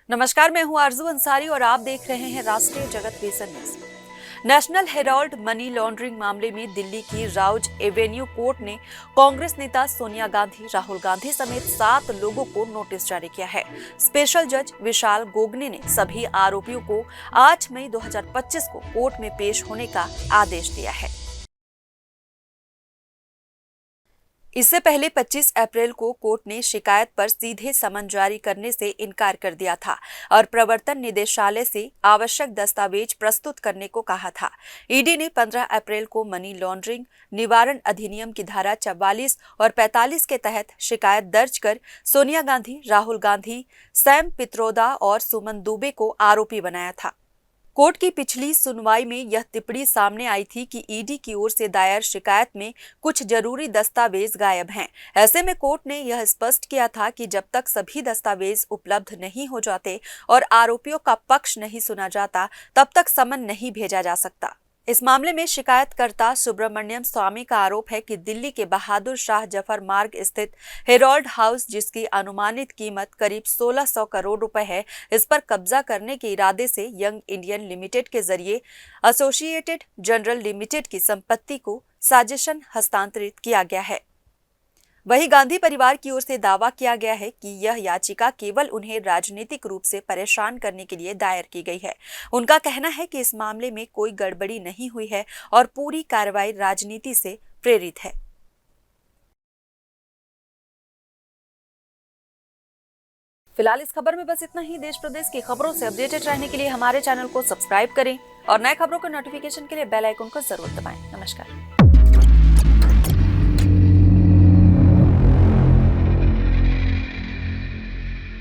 नमस्कार, मैं हूं आरजू अंसारी और आप देख रहे हैं राष्ट्रीय जगत बेसन news. National Herald money laundering मामले में दिल्ली की राउज एवेन्यू कोर्ट ने कांग्रेस नेता सोनिया गांधी, राहुल गांधी समेत 7 लोगों को नोटिस जारी किया है। स्पेशल जज विशाल गोगने ने सभी आरोपियों को 8 मई 2025 को कोर्ट में पेश होने का आदेश दिया है। इससे पहले 25 अप्रैल को कोर्ट ने शिकायत पर सीधे समन जारी करने से इनकार कर दिया था और प्रवर्तन निदेशालय से आवश्यक दस्तावेज प्रस्तुत करने को कहा था। ईडी ने 15 अप्रैल को मनी लॉन्ड्रिंग निवारण अधिनियम की धारा 44 और 45 के तहत शिकायत दर्ज कर सोनिया गांधी, राहुल गांधी, सैम पित्रोदा और सुमन दुबे को आरोपी बनाया था। कोर्ट की पिछली सुनवाई में यह टिप्पणी सामने आई थी कि ईडी की ओर से दायर शिकायत में कुछ जरूरी दस्तावेज गायब हैं। ऐसे में कोर्ट ने यह स्पष्ट किया था कि जब तक सभी दस्तावेज उपलब्ध नहीं हो जाते और आरोपियों का पक्ष नहीं सुना जाता, तब तक समन नहीं भेजा जा सकता। इस मामले में शिकायतकर्ता सुब्रमण्यम स्वामी का आरोप है कि दिल्ली के बहादुर शाह जफर मार्ग स्थित हेराल्ड हाउस, जिसकी अनुमानित कीमत करीब 1600 करोड़ रुपए है, इस पर कब्जा करने के इरादे से यंग इंडियन लिमिटेड के जरिए एसोसिएटेड जनरल लिमिटेड की संपत्ति को साजिशन हस्तांतरित किया गया है। वहीं गांधी परिवार की ओर से दावा किया गया है कि यह याचिका केवल उन्हें राजनीतिक रूप से परेशान करने के लिए दायर की गई है। उनका कहना है कि इस मामले में कोई गड़बड़ी नहीं हुई है और पूरी कार्रवाई राजनीति से प्रेरित है। फिलहाल इस खबर में बस इतना ही। देश प्रदेश की खबरों से अपडेटेड रहने के लिए हमारे चैनल को सब्सक्राइब करें और नए खबरों के नोटिफिकेशन के लिए बेल आइकन को जरूर दबाएं। नमस्कार।